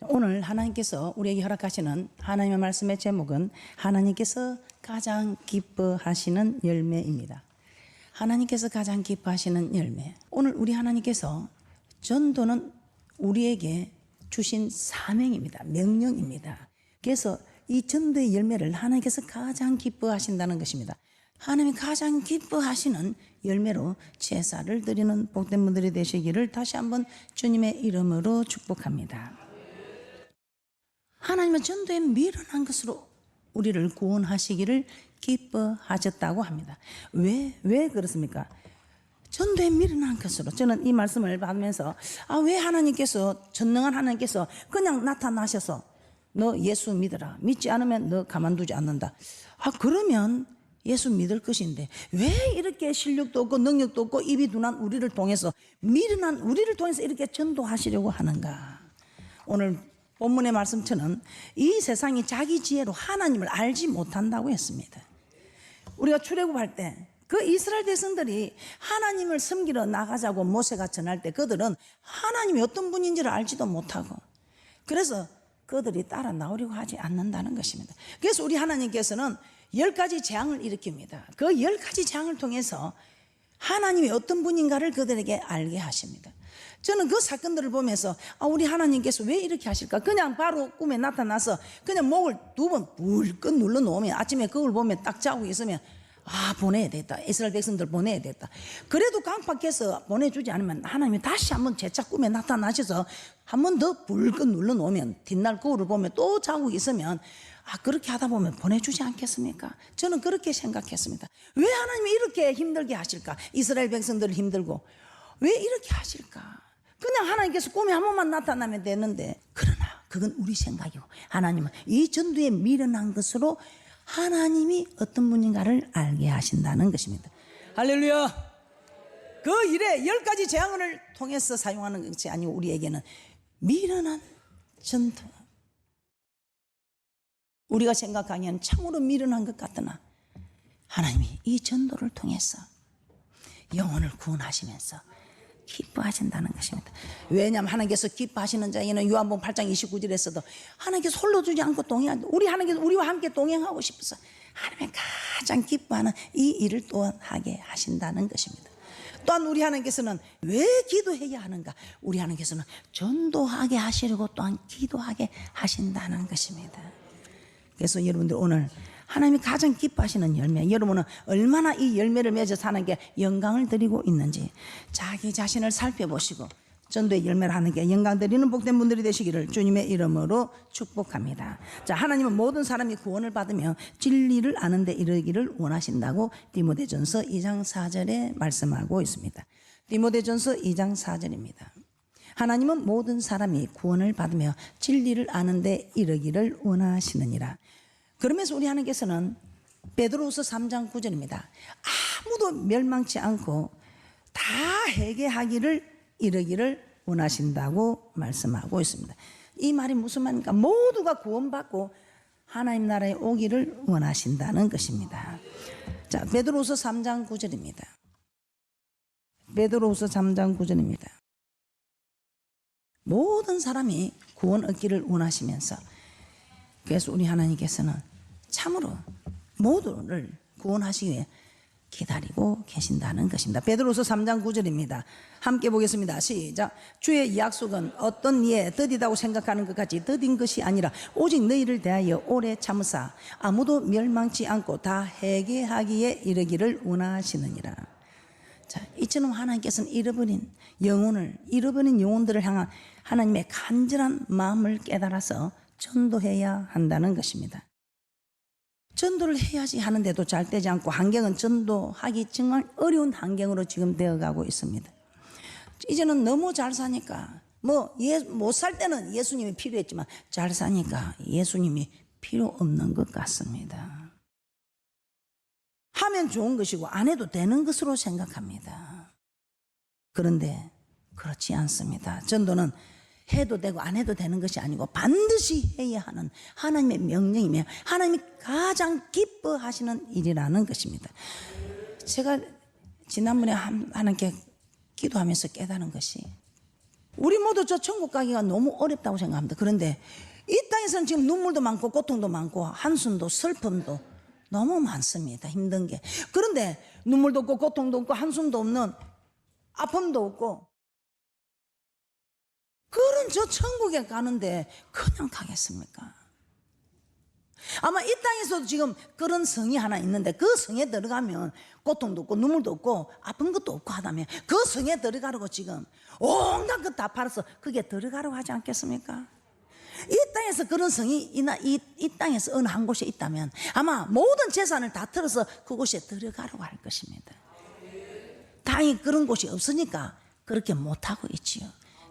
오늘 하나님께서 우리에게 허락하시는 하나님의 말씀의 제목은 하나님께서 가장 기뻐하시는 열매입니다. 하나님께서 가장 기뻐하시는 열매. 오늘 우리 하나님께서 전도는 우리에게 주신 사명입니다. 명령입니다. 그래서 이 전도의 열매를 하나님께서 가장 기뻐하신다는 것입니다. 하나님이 가장 기뻐하시는 열매로 제사를 드리는 복된 분들이 되시기를 다시 한번 주님의 이름으로 축복합니다. 하나님은 전도에 미련한 것으로 우리를 구원하시기를 기뻐하셨다고 합니다. 왜 그렇습니까? 전도에 미련한 것으로. 저는 이 말씀을 받으면서 왜 하나님께서, 전능한 하나님께서 그냥 나타나셔서 너 예수 믿어라, 믿지 않으면 너 가만두지 않는다. 그러면 예수 믿을 것인데 왜 이렇게 실력도 없고 능력도 없고 입이 둔한 우리를 통해서, 미련한 우리를 통해서 이렇게 전도하시려고 하는가? 오늘 본문의 말씀처럼 이 세상이 자기 지혜로 하나님을 알지 못한다고 했습니다. 우리가 출애굽할 때 그 이스라엘 백성들이 하나님을 섬기러 나가자고 모세가 전할 때 그들은 하나님이 어떤 분인지를 알지도 못하고, 그래서 그들이 따라 나오려고 하지 않는다는 것입니다. 그래서 우리 하나님께서는 10가지 재앙을 일으킵니다. 그 10가지 재앙을 통해서 하나님이 어떤 분인가를 그들에게 알게 하십니다. 저는 그 사건들을 보면서 우리 하나님께서 왜 이렇게 하실까? 그냥 바로 꿈에 나타나서 그냥 목을 2번 불끈 눌러 놓으면 아침에 그걸 보면 딱 자고 있으면 보내야 되겠다, 이스라엘 백성들 보내야 되겠다. 그래도 강팍해서 보내주지 않으면 하나님이 다시 한번 재차 꿈에 나타나셔서 한 번 더 불끈 눌러 놓으면 뒷날 거울을 보면 또 자고 있으면 그렇게 하다 보면 보내주지 않겠습니까? 저는 그렇게 생각했습니다. 왜 하나님이 이렇게 힘들게 하실까? 이스라엘 백성들을 힘들고 왜 이렇게 하실까? 그냥 하나님께서 꿈에 한 번만 나타나면 되는데, 그러나 그건 우리 생각이고 하나님은 이 전도에 미련한 것으로 하나님이 어떤 분인가를 알게 하신다는 것입니다. 할렐루야. 그 일에 10가지 재앙을 통해서 사용하는 것이 아니고 우리에게는 미련한 전도, 우리가 생각하기엔 참으로 미련한 것 같으나 하나님이 이 전도를 통해서 영혼을 구원하시면서 기뻐하신다는 것입니다. 왜냐하면 하나님께서 기뻐하시는 자에게는 요한복음 8장 29절에서도 하나님께서 홀로 두지 않고 동행한다. 우리 하나님께서 우리와 함께 동행하고 싶어서 하나님의 가장 기뻐하는 이 일을 또한 하게 하신다는 것입니다. 또한 우리 하나님께서는 왜 기도해야 하는가? 우리 하나님께서는 전도하게 하시려고 또한 기도하게 하신다는 것입니다. 그래서 여러분들 오늘 하나님이 가장 기뻐하시는 열매, 여러분은 얼마나 이 열매를 맺어서 하나님께 영광을 드리고 있는지 자기 자신을 살펴보시고 전도의 열매를 하나님께 영광 드리는 복된 분들이 되시기를 주님의 이름으로 축복합니다. 자, 하나님은 모든 사람이 구원을 받으며 진리를 아는 데 이르기를 원하신다고 디모데전서 2장 4절에 말씀하고 있습니다. 디모데전서 2장 4절입니다. 하나님은 모든 사람이 구원을 받으며 진리를 아는 데 이르기를 원하시느니라. 그러면서 우리 하나님께서는 베드로후서 3장 9절입니다. 아무도 멸망치 않고 다 회개하기를 이르기를 원하신다고 말씀하고 있습니다. 이 말이 무슨 말입니까? 모두가 구원받고 하나님 나라에 오기를 원하신다는 것입니다. 자, 베드로후서 3장 9절입니다. 베드로후서 3장 9절입니다. 모든 사람이 구원 얻기를 원하시면서, 그래서 우리 하나님께서는 참으로 모두를 구원하시기 위해 기다리고 계신다는 것입니다. 베드로서 3장 9절입니다. 함께 보겠습니다. 시작. 주의 약속은 어떤 이에 더디다고 생각하는 것 같이 더딘 것이 아니라 오직 너희를 대하여 오래 참으사 아무도 멸망치 않고 다 회개하기에 이르기를 원하시느니라. 자, 이처럼 하나님께서는 잃어버린 영혼들을 향한 하나님의 간절한 마음을 깨달아서 전도해야 한다는 것입니다. 전도를 해야지 하는데도 잘 되지 않고 환경은 전도하기 정말 어려운 환경으로 지금 되어가고 있습니다. 이제는 너무 잘 사니까 못 살 때는 예수님이 필요했지만 잘 사니까 예수님이 필요 없는 것 같습니다. 하면 좋은 것이고 안 해도 되는 것으로 생각합니다. 그런데 그렇지 않습니다. 전도는 해도 되고 안 해도 되는 것이 아니고 반드시 해야 하는 하나님의 명령이며 하나님이 가장 기뻐하시는 일이라는 것입니다. 제가 지난번에 하나님께 기도하면서 깨달은 것이 우리 모두 저 천국 가기가 너무 어렵다고 생각합니다. 그런데 이 땅에서는 지금 눈물도 많고 고통도 많고 한숨도 슬픔도 너무 많습니다. 힘든 게. 그런데 눈물도 없고 고통도 없고 한숨도 없는 아픔도 없고 그런 저 천국에 가는데 그냥 가겠습니까? 아마 이 땅에서도 지금 그런 성이 하나 있는데 그 성에 들어가면 고통도 없고 눈물도 없고 아픈 것도 없고 하다면 그 성에 들어가려고 지금 온갖 것 다 팔아서 그게 들어가려고 하지 않겠습니까? 이 땅에서 그런 성이 이 땅에서 어느 한 곳에 있다면 아마 모든 재산을 다 털어서 그곳에 들어가려고 할 것입니다. 다행히 그런 곳이 없으니까 그렇게 못하고 있지요.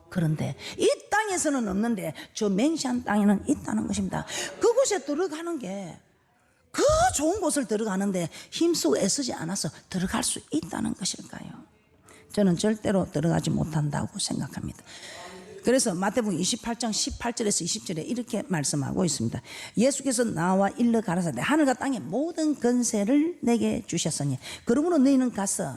그런데 이 땅에서는 없는데 저 맹시한 땅에는 있다는 것입니다. 그곳에 들어가는 게 그 좋은 곳을 들어가는데 힘쓰고 애쓰지 않아서 들어갈 수 있다는 것일까요? 저는 절대로 들어가지 못한다고 생각합니다. 그래서 마태복음 28장 18절에서 20절에 이렇게 말씀하고 있습니다. 예수께서 나와 일러 가라사대 하늘과 땅의 모든 권세를 내게 주셨으니 그러므로 너희는 가서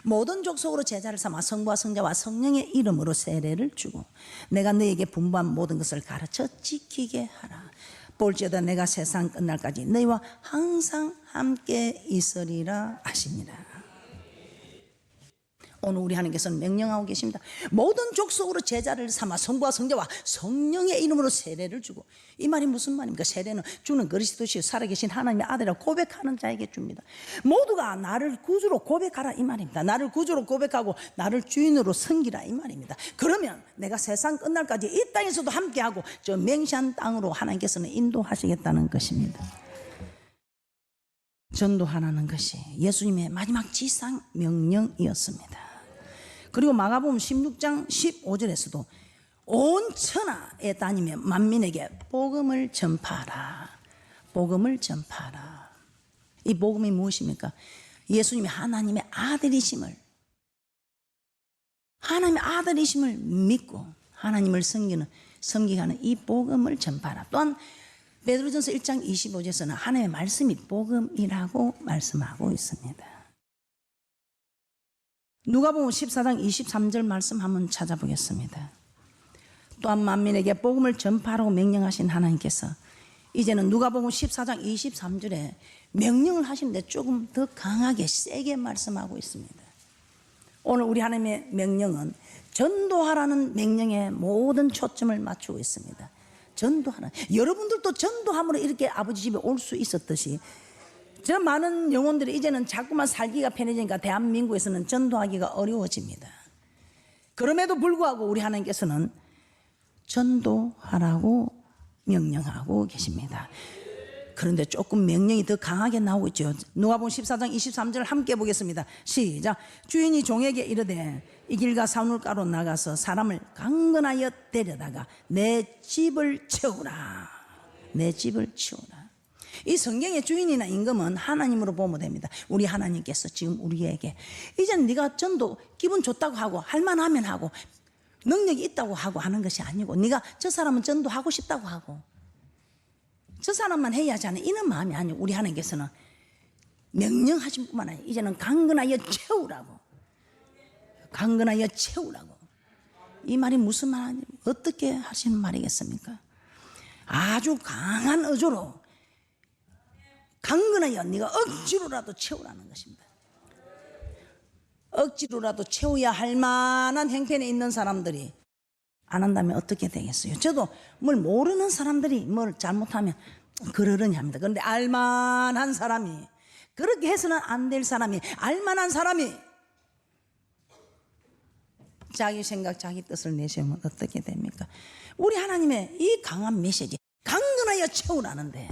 모든 족속으로 제자를 삼아 성부와 성자와 성령의 이름으로 세례를 주고 내가 너희에게 분부한 모든 것을 가르쳐 지키게 하라. 볼지어다 내가 세상 끝날까지 너희와 항상 함께 있으리라 하시니라. 오늘 우리 하나님께서는 명령하고 계십니다. 모든 족속으로 제자를 삼아 성부와 성자와 성령의 이름으로 세례를 주고, 이 말이 무슨 말입니까? 세례는 주는 그리스도시요 살아계신 하나님의 아들이라고 고백하는 자에게 줍니다. 모두가 나를 구주로 고백하라 이 말입니다. 나를 구주로 고백하고 나를 주인으로 섬기라 이 말입니다. 그러면 내가 세상 끝날까지 이 땅에서도 함께하고 저 맹시한 땅으로 하나님께서는 인도하시겠다는 것입니다. 전도하라는 것이 예수님의 마지막 지상 명령이었습니다. 그리고 마가복음 16장 15절에서도 온 천하에 다니며 만민에게 복음을 전파하라. 복음을 전파하라. 이 복음이 무엇입니까? 예수님이 하나님의 아들이심을 믿고 하나님을 섬기게 하는 이 복음을 전파하라. 또한 베드로전서 1장 25절에서는 하나님의 말씀이 복음이라고 말씀하고 있습니다. 누가복음 14장 23절 말씀 한번 찾아보겠습니다. 또한 만민에게 복음을 전파하라고 명령하신 하나님께서 이제는 누가복음 14장 23절에 명령을 하시는데 조금 더 강하게 세게 말씀하고 있습니다. 오늘 우리 하나님의 명령은 전도하라는 명령에 모든 초점을 맞추고 있습니다. 전도하라. 여러분들도 전도함으로 이렇게 아버지 집에 올 수 있었듯이 저 많은 영혼들이 이제는 자꾸만 살기가 편해지니까 대한민국에서는 전도하기가 어려워집니다. 그럼에도 불구하고 우리 하나님께서는 전도하라고 명령하고 계십니다. 그런데 조금 명령이 더 강하게 나오고 있죠. 누가복음 14장 23절 함께 보겠습니다. 시작. 주인이 종에게 이르되 이 길과 사물가로 나가서 사람을 강건하여 데려다가 내 집을 채우라. 내 집을 채우라. 이 성경의 주인이나 임금은 하나님으로 보면 됩니다. 우리 하나님께서 지금 우리에게 이제는 네가 전도 기분 좋다고 하고 할만하면 하고 능력이 있다고 하고 하는 것이 아니고 네가 저 사람은 전도하고 싶다고 하고 저 사람만 해야지 하는 이런 마음이 아니고 우리 하나님께서는 명령하신 뿐만 아니라 이제는 강건하여 채우라고. 강건하여 채우라고. 이 말이 무슨 말이냐? 어떻게 하시는 말이겠습니까? 아주 강한 어조로 강건하여 네가 억지로라도 채우라는 것입니다. 억지로라도 채워야 할 만한 형편에 있는 사람들이 안 한다면 어떻게 되겠어요? 저도 뭘 모르는 사람들이 뭘 잘못하면 그러려니 합니다. 그런데 알만한 사람이, 그렇게 해서는 안 될 사람이, 알만한 사람이 자기 생각 자기 뜻을 내세우면 어떻게 됩니까? 우리 하나님의 이 강한 메시지, 강건하여 채우라는데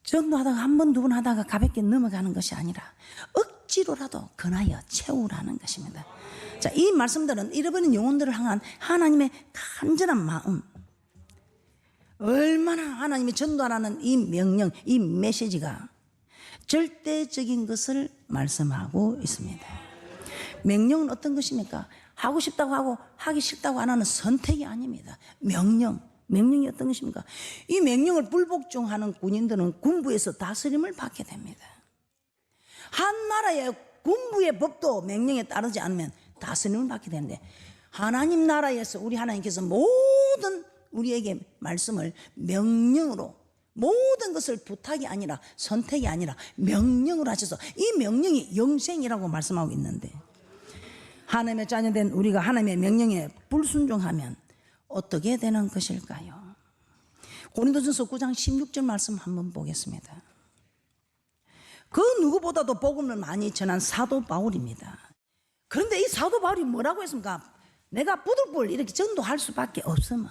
전도하다가 한 번 두 번 하다가 가볍게 넘어가는 것이 아니라 억지로라도 건하여 채우라는 것입니다. 자, 이 말씀들은 잃어버린 영혼들을 향한 하나님의 간절한 마음, 얼마나 하나님이 전도하라는 이 명령, 이 메시지가 절대적인 것을 말씀하고 있습니다. 명령은 어떤 것입니까? 하고 싶다고 하고 하기 싫다고 안 하는 선택이 아닙니다. 명령이 어떤 것입니까? 이 명령을 불복종하는 군인들은 군부에서 다스림을 받게 됩니다. 한 나라의 군부의 법도 명령에 따르지 않으면 다스림을 받게 되는데, 하나님 나라에서 우리 하나님께서 모든 우리에게 말씀을 명령으로, 모든 것을 부탁이 아니라 선택이 아니라 명령으로 하셔서 이 명령이 영생이라고 말씀하고 있는데, 하나님의 자녀된 우리가 하나님의 명령에 불순종하면 어떻게 되는 것일까요? 고린도전서 9장 16절 말씀 한번 보겠습니다. 그 누구보다도 복음을 많이 전한 사도 바울입니다. 그런데 이 사도 바울이 뭐라고 했습니까? 내가 부들불 이렇게 전도할 수밖에 없으면,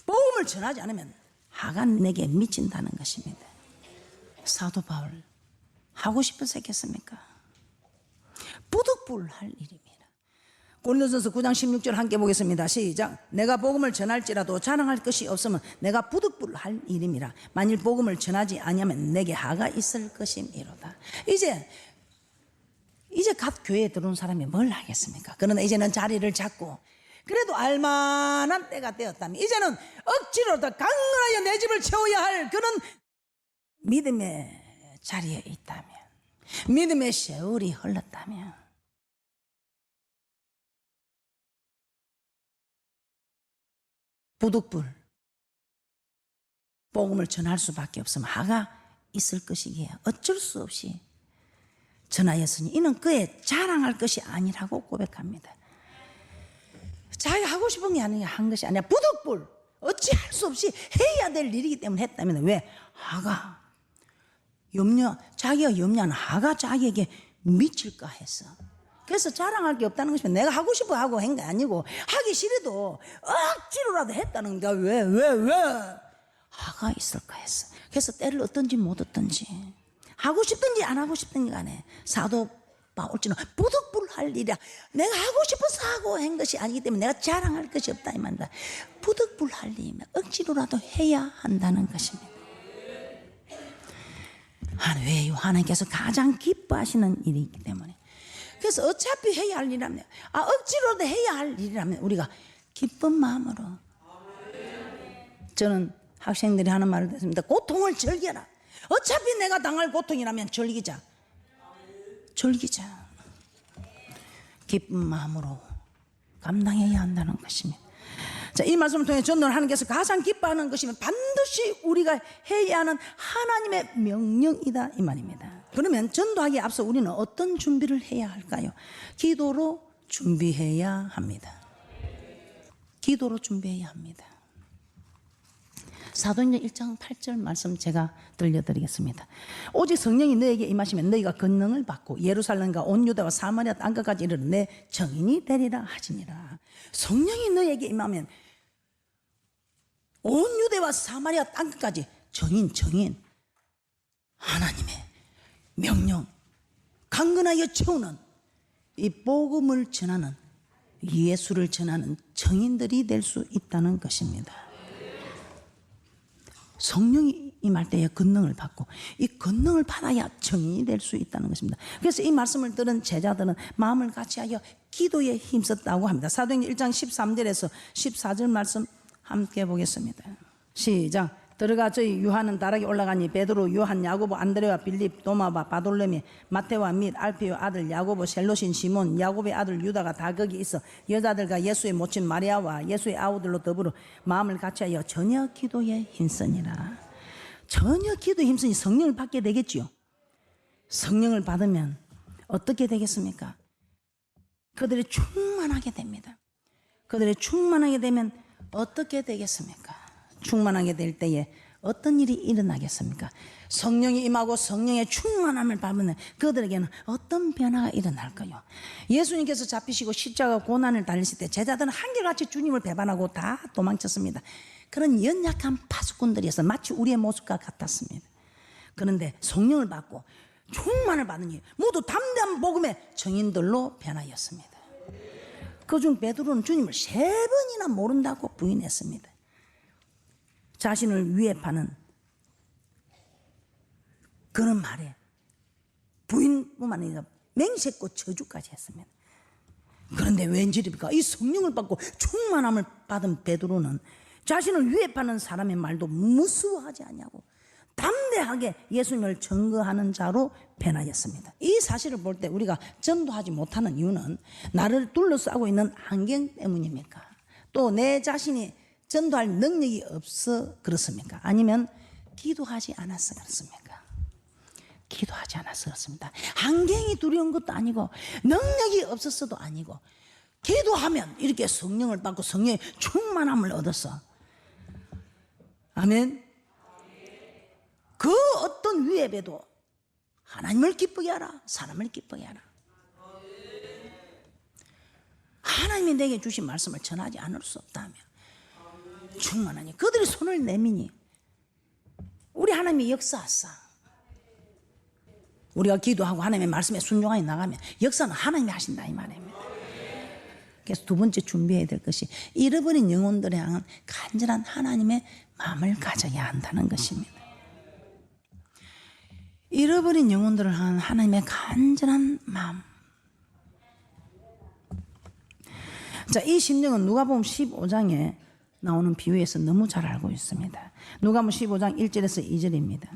복음을 전하지 않으면 화가 내게 미친다는 것입니다. 사도 바울 하고 싶어서 했겠습니까? 부득불할 일입니다. 고린도전서 9장 16절 함께 보겠습니다. 시작. 내가 복음을 전할지라도 자랑할 것이 없으면 내가 부득불할 일임이라. 만일 복음을 전하지 아니하면 내게 하가 있을 것임이로다. 이제 갓 교회에 들어온 사람이 뭘 하겠습니까? 그러나 이제는 자리를 잡고 그래도 알만한 때가 되었다면, 이제는 억지로도 강건하여 내 집을 채워야 할 그런 믿음의 자리에 있다면, 믿음의 세월이 흘렀다면, 부득불 복음을 전할 수밖에 없으면 하가 있을 것이기에 어쩔 수 없이 전하였으니 이는 그의 자랑할 것이 아니라고 고백합니다. 자기가 하고 싶은 게 아니라 한 것이 아니라 부득불 어찌할 수 없이 해야 될 일이기 때문에 했다면, 왜? 하가 자기가 염려하는 하가 자기에게 미칠까 해서. 그래서 자랑할 게 없다는 것이면 내가 하고 싶어 하고 한 게 아니고, 하기 싫어도 억지로라도 했다는 게 왜 하가 있을까 했어. 그래서 때를 얻든지 못 얻든지, 하고 싶든지 안 하고 싶든지 간에 사도 바울처럼 부득불할 일이야. 내가 하고 싶어서 하고 한 것이 아니기 때문에 내가 자랑할 것이 없다 이 말이다. 부득불할 일이면 억지로라도 해야 한다는 것입니다. 왜? 하나님께서 가장 기뻐하시는 일이기 때문에. 그래서 어차피 해야 할 일이라면, 억지로라도 해야 할 일이라면 우리가 기쁜 마음으로. 저는 학생들이 하는 말을 듣습니다. 고통을 즐겨라. 어차피 내가 당할 고통이라면 즐기자. 기쁜 마음으로 감당해야 한다는 것입니다. 자, 이 말씀을 통해 전도를 하나님께서 가장 기뻐하는 것이면 반드시 우리가 해야 하는 하나님의 명령이다 이 말입니다. 그러면 전도하기에 앞서 우리는 어떤 준비를 해야 할까요? 기도로 준비해야 합니다. 기도로 준비해야 합니다. 사도행전 1장 8절 말씀 제가 들려드리겠습니다. 오직 성령이 너에게 임하시면 너희가 권능을 받고 예루살렘과 온 유다와 사마리아 땅끝까지 이르러 내 증인이 되리라 하시니라. 성령이 너에게 임하면 온 유대와 사마리아 땅끝까지 증인 하나님의 명령 강건하여 채우는 이 복음을 전하는, 예수를 전하는 증인들이 될 수 있다는 것입니다. 성령이 임할 때에 권능을 받고 이 권능을 받아야 증인이 될 수 있다는 것입니다. 그래서 이 말씀을 들은 제자들은 마음을 같이하여 기도에 힘썼다고 합니다. 사도행전 1장 13절에서 14절 말씀 함께 보겠습니다. 시작. 들어가 저희 유하는 다락에 올라가니 베드로, 요한, 야고보, 안드레와 빌립, 도마와 바돌레미, 마테와 및 알피오 아들 야고보, 셀로신 시몬, 야고보의 아들 유다가 다 거기 있어 여자들과 예수의 모친 마리아와 예수의 아우들로 더불어 마음을 같이하여 전혀 기도에 힘쓰니라. 전혀 기도에 힘쓰니 성령을 받게 되겠지요. 성령을 받으면 어떻게 되겠습니까? 그들이 충만하게 됩니다. 그들이 충만하게 되면 어떻게 되겠습니까? 충만하게 될 때에 어떤 일이 일어나겠습니까? 성령이 임하고 성령의 충만함을 받으면 그들에게는 어떤 변화가 일어날까요? 예수님께서 잡히시고 십자가 고난을 달리실 때 제자들은 한결같이 주님을 배반하고 다 도망쳤습니다. 그런 연약한 파수꾼들이어서 마치 우리의 모습과 같았습니다. 그런데 성령을 받고 충만을 받으니 모두 담대한 복음의 증인들로 변하였습니다. 그중 베드로는 주님을 3번이나 모른다고 부인했습니다. 자신을 위협하는 그런 말에 부인뿐만 아니라 맹세코 저주까지 했습니다. 그런데 웬일입니까? 이 성령을 받고 충만함을 받은 베드로는 자신을 위협하는 사람의 말도 무수하지 않냐고 담대 거대하게 예수님을 증거하는 자로 변하였습니다. 이 사실을 볼 때 우리가 전도하지 못하는 이유는 나를 둘러싸고 있는 환경 때문입니까? 또 내 자신이 전도할 능력이 없어 그렇습니까? 아니면 기도하지 않아서 그렇습니까? 기도하지 않아서 그렇습니다. 환경이 두려운 것도 아니고 능력이 없었어도 아니고 기도하면 이렇게 성령을 받고 성령의 충만함을 얻었어. 아멘. 그 어떤 위협에도 하나님을 기쁘게 하라, 사람을 기쁘게 하라. 하나님이 내게 주신 말씀을 전하지 않을 수 없다면 충만하니 그들이 손을 내미니 우리 하나님이 역사하사. 우리가 기도하고 하나님의 말씀에 순종하게 나가면 역사는 하나님이 하신다 이 말입니다. 그래서 두 번째 준비해야 될 것이 잃어버린 영혼들에 향한 간절한 하나님의 마음을 가져야 한다는 것입니다. 잃어버린 영혼들을 향한 하나님의 간절한 마음. 자, 이 심령은 누가복음 15장에 나오는 비유에서 너무 잘 알고 있습니다. 누가복음 15장 1절에서 2절입니다.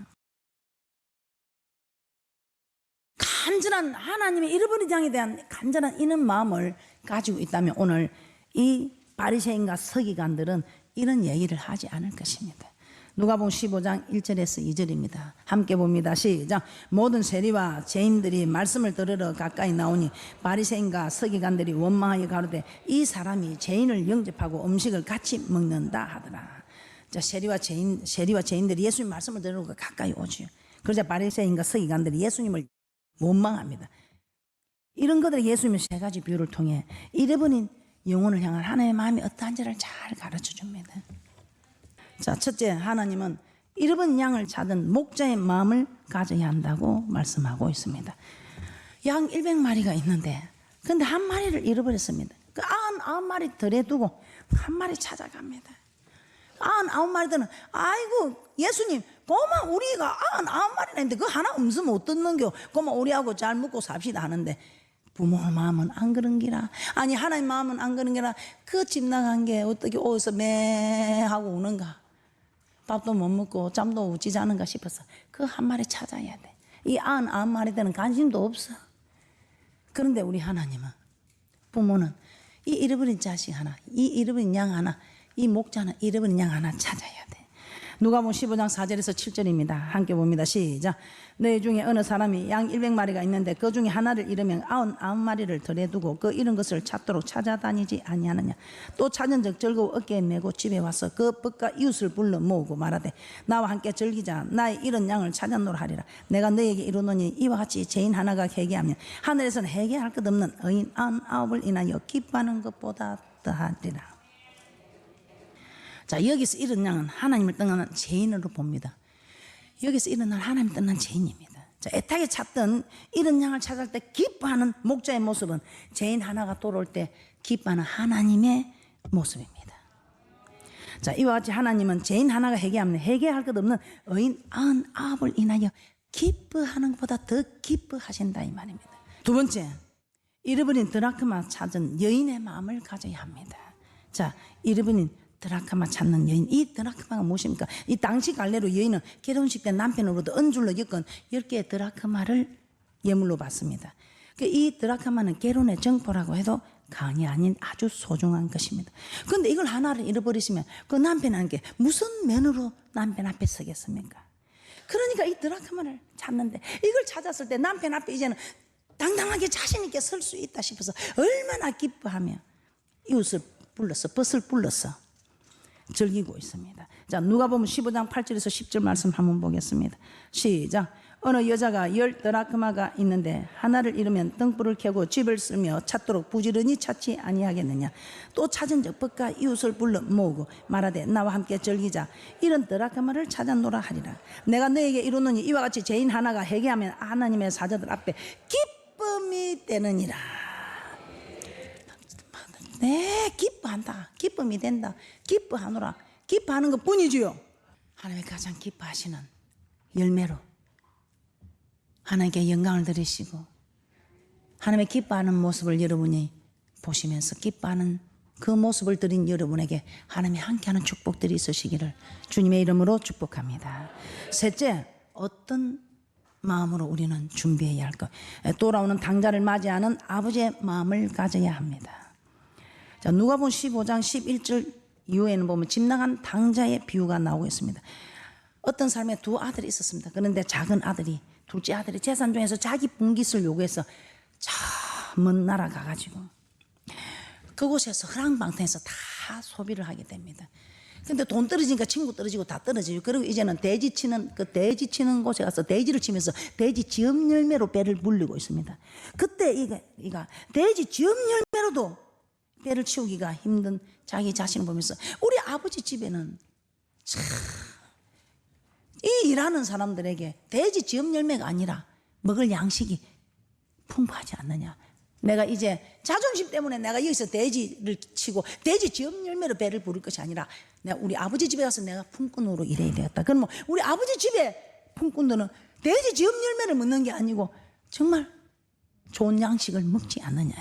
간절한 하나님의 잃어버린 양에 대한 간절한 이런 마음을 가지고 있다면 오늘 이 바리새인과 서기관들은 이런 얘기를 하지 않을 것입니다. 누가복음 15장 1절에서 2절입니다. 함께 봅니다. 시작. 모든 세리와 죄인들이 말씀을 들으러 가까이 나오니 바리새인과 서기관들이 원망하여 가로되 이 사람이 죄인을 영접하고 음식을 같이 먹는다 하더라. 자, 세리와 죄인들이 예수님 말씀을 들으러 가까이 오죠. 그러자 바리새인과 서기관들이 예수님을 원망합니다. 이런 것들을 예수님은 세 가지 비유를 통해 잃어버린 영혼을 향한 하나님의 마음이 어떠한지를 잘 가르쳐 줍니다. 자, 첫째, 하나님은 잃어버린 양을 찾은 목자의 마음을 가져야 한다고 말씀하고 있습니다. 양 100마리가 있는데 근데 한 마리를 잃어버렸습니다. 그 99마리 덜에 두고 한 마리 찾아갑니다. 99마리들은 아이고 예수님 고마 우리가 99마리나 있는데 그 하나 없으면 어떻는겨. 고마 우리하고 잘 먹고 삽시다 하는데 부모 마음은 안 그런기라. 아니 하나님 마음은 안 그런기라. 그 집 나간 게 어떻게 어디서 매 하고 우는가. 밥도 못 먹고 잠도 오지 않은가 싶어서 그 한 마리 찾아야 돼. 이 99마리들은 관심도 없어. 그런데 우리 하나님은 부모는 이 잃어버린 자식 하나, 이 잃어버린 양 하나, 이 목자는 잃어버린 양 하나 찾아야 돼. 누가복음 15장 4절에서 7절입니다. 함께 봅니다. 시작. 너희 중에 어느 사람이 양 100마리가 있는데 그 중에 하나를 잃으면 99마리를 덜에 두고 그 잃은 것을 찾도록 찾아다니지 아니하느냐. 또 찾은 적 즐거워 어깨에 메고 집에 와서 그 벗과 이웃을 불러 모으고 말하되 나와 함께 즐기자. 나의 잃은 양을 찾아노라 하리라. 내가 너에게 이르노니 이와 같이 죄인 하나가 회개하면 하늘에서는 회개할 것 없는 의인 99을 인하여 기뻐하는 것보다 더하리라. 자, 여기서 잃은 양은 하나님을 떠나는 죄인으로 봅니다. 여기서 잃은 양은 하나님을 떠난 죄인입니다. 자, 애타게 찾던 잃은 양을 찾을 때 기뻐하는 목자의 모습은 죄인 하나가 돌아올 때 기뻐하는 하나님의 모습입니다. 자, 이와 같이 하나님은 죄인 하나가 회개하면 회개할 것 없는 의인 99을 인하여 기뻐하는 것보다 더 기뻐하신다 이 말입니다. 두 번째, 잃어버린 드라크마 찾은 여인의 마음을 가져야 합니다. 자, 잃어버린 드라크마 찾는 여인. 이 드라크마가 무엇입니까? 이 당시 갈래로 여인은 결혼식 때 남편으로부터 언줄로 엮은 10개의 드라크마를 예물로 받습니다. 이 드라크마는 결혼의 정포라고 해도 강이 아닌 아주 소중한 것입니다. 그런데 이걸 하나를 잃어버리시면 그 남편한테 무슨 면으로 남편 앞에 서겠습니까? 그러니까 이 드라크마를 찾는데 이걸 찾았을 때 남편 앞에 이제는 당당하게 자신 있게 설 수 있다 싶어서 얼마나 기뻐하며 이웃을 불렀어, 벗을 불렀어 즐기고 있습니다. 자, 누가복음 15장 8절에서 10절 말씀 한번 보겠습니다. 시작. 어느 여자가 10 드라크마가 있는데 하나를 잃으면 등불을 켜고 집을 쓰며 찾도록 부지런히 찾지 아니하겠느냐. 또 찾은 적 벗과 이웃을 불러 모으고 말하되 나와 함께 즐기자. 이런 드라크마를 찾아노라 하리라. 내가 너에게 이르노니 이와 같이 죄인 하나가 회개하면 하나님의 사자들 앞에 기쁨이 되느니라. 네, 기뻐한다. 기쁨이 된다. 기뻐하노라. 기뻐하는 것 뿐이지요. 하나님이 가장 기뻐하시는 열매로 하나님께 영광을 드리시고 하나님의 기뻐하는 모습을 여러분이 보시면서 기뻐하는 그 모습을 드린 여러분에게 하나님이 함께하는 축복들이 있으시기를 주님의 이름으로 축복합니다. 셋째, 어떤 마음으로 우리는 준비해야 할까? 돌아오는 당자를 맞이하는 아버지의 마음을 가져야 합니다. 자, 누가복음 15장 11절 이후에는 보면 집 나간 당자의 비유가 나오고 있습니다. 어떤 삶에 두 아들이 있었습니다. 그런데 작은 아들이, 둘째 아들이 재산 중에서 자기 분깃을 요구해서 저 먼 나라 가가지고 그곳에서 허랑방탕해서 다 소비를 하게 됩니다. 근데 돈 떨어지니까 친구 떨어지고 다 떨어지고, 그리고 이제는 돼지 치는 곳에 가서 돼지를 치면서 돼지 지엄 열매로 배를 불리고 있습니다. 그때 이가 돼지 지엄 열매로도 배를 치우기가 힘든 자기 자신을 보면서 우리 아버지 집에는 참 이 일하는 사람들에게 돼지 지엄 열매가 아니라 먹을 양식이 풍부하지 않느냐. 내가 이제 자존심 때문에 내가 여기서 돼지를 치고 돼지 지엄 열매로 배를 부를 것이 아니라 내가 우리 아버지 집에 가서 내가 품꾼으로 일해야 되겠다. 그럼 뭐 우리 아버지 집에 품꾼들은 돼지 지엄 열매를 먹는 게 아니고 정말 좋은 양식을 먹지 않느냐.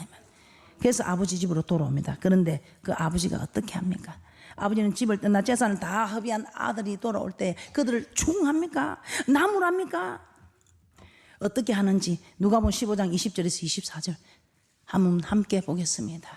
그래서 아버지 집으로 돌아옵니다. 그런데 그 아버지가 어떻게 합니까? 아버지는 집을 떠나 재산을 다 허비한 아들이 돌아올 때 그들을 충합니까? 나무랍니까? 어떻게 하는지 누가복음 15장 20절에서 24절 한번 함께 보겠습니다.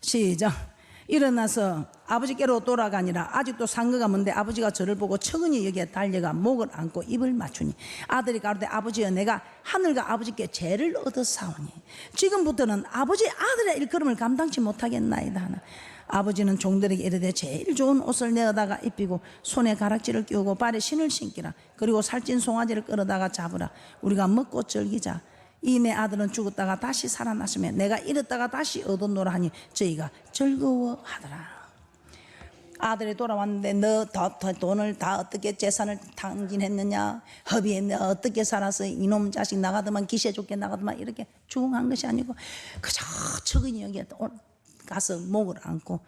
시작. 일어나서 아버지께로 돌아가니라. 아직도 상거가 먼데 아버지가 저를 보고 천근히 여기에 달려가 목을 안고 입을 맞추니 아들이 가로되 아버지여 내가 하늘과 아버지께 죄를 얻었사오니 지금부터는 아버지 아들의 일걸음을 감당치 못하겠나이다 하나. 아버지는 종들에게 이르되 제일 좋은 옷을 내어다가 입히고 손에 가락지를 끼우고 발에 신을 신기라. 그리고 살찐 송아지를 끌어다가 잡으라. 우리가 먹고 즐기자. 이 내 아들은 죽었다가 다시 살아났으며 내가 잃었다가 다시 얻었노라 하니 저희가 즐거워하더라. 아들이 돌아왔는데 너 돈을 다 어떻게 재산을 탕진했느냐, 허비했느냐, 어떻게 살아서 이놈 자식 나가더만 기세 좋게 나가더만 이렇게 죽응한 것이 아니고 그저 척은이 여기에 가서 목을 안고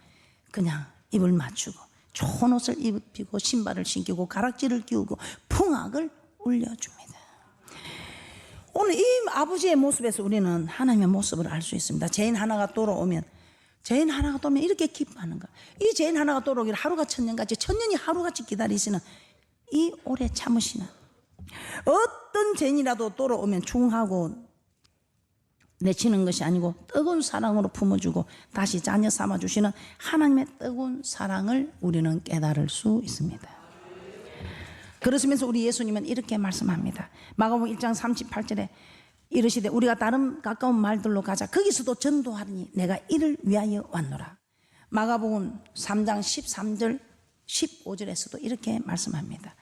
그냥 입을 맞추고 좋은 옷을 입히고 신발을 신기고 가락지를 끼우고 풍악을 울려줍니다. 오늘 이 아버지의 모습에서 우리는 하나님의 모습을 알 수 있습니다. 죄인 하나가 돌아오면 이렇게 기뻐하는가. 이 죄인 하나가 돌아오길 하루가 천년같이, 천년이 하루같이 기다리시는 이 오래 참으시는, 어떤 죄인이라도 돌아오면 충하고 내치는 것이 아니고 뜨거운 사랑으로 품어주고 다시 자녀 삼아주시는 하나님의 뜨거운 사랑을 우리는 깨달을 수 있습니다. 그러시면서 우리 예수님은 이렇게 말씀합니다. 마가복음 1장 38절에 이르시되 우리가 다른 가까운 말들로 가자. 거기서도 전도하리니 내가 이를 위하여 왔노라. 마가복음 3장 13절 15절에서도 이렇게 말씀합니다.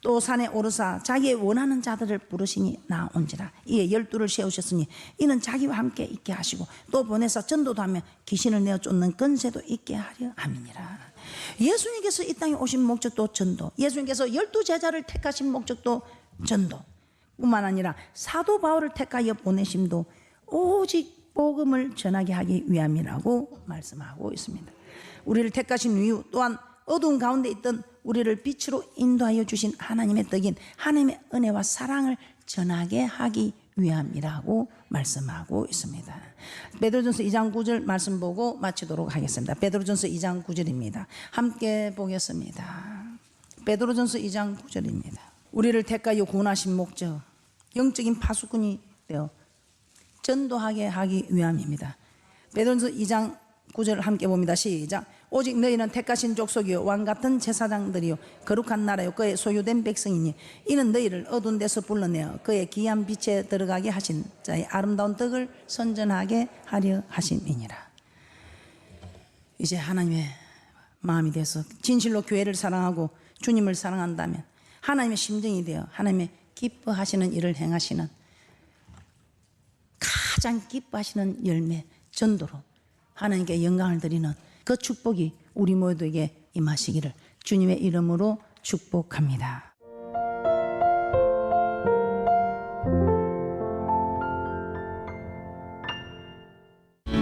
또 산에 오르사 자기의 원하는 자들을 부르시니 나온지라. 이에 12를 세우셨으니 이는 자기와 함께 있게 하시고 또 보내사 전도도 하며 귀신을 내어 쫓는 권세도 있게 하려 함이니라. 예수님께서 이 땅에 오신 목적도 전도, 예수님께서 12제자를 택하신 목적도 전도 뿐만 아니라 사도 바울을 택하여 보내심도 오직 복음을 전하게 하기 위함이라고 말씀하고 있습니다. 우리를 택하신 이유 또한 어두운 가운데 있던 우리를 빛으로 인도하여 주신 하나님의 떡인 하나님의 은혜와 사랑을 전하게 하기 위함이라고 말씀하고 있습니다. 베드로전서 2장 9절 말씀 보고 마치도록 하겠습니다. 베드로전서 2장 9절입니다. 함께 보겠습니다. 베드로전서 2장 9절입니다. 우리를 택하여 구원하신 목적, 영적인 파수꾼이 되어 전도하게 하기 위함입니다. 베드로전서 2장 9절 함께 봅니다. 시작. 오직 너희는 택하신 족속이요 왕같은 제사장들이요 거룩한 나라요 그의 소유된 백성이니 이는 너희를 어두운 데서 불러내어 그의 귀한 빛에 들어가게 하신 자의 아름다운 덕을 선전하게 하려 하심이니라. 이제 하나님의 마음이 돼서 진실로 교회를 사랑하고 주님을 사랑한다면 하나님의 심정이 되어 하나님의 기뻐하시는 일을 행하시는 가장 기뻐하시는 열매 전도로 하나님께 영광을 드리는 그 축복이 우리 모두에게 임하시기를 주님의 이름으로 축복합니다.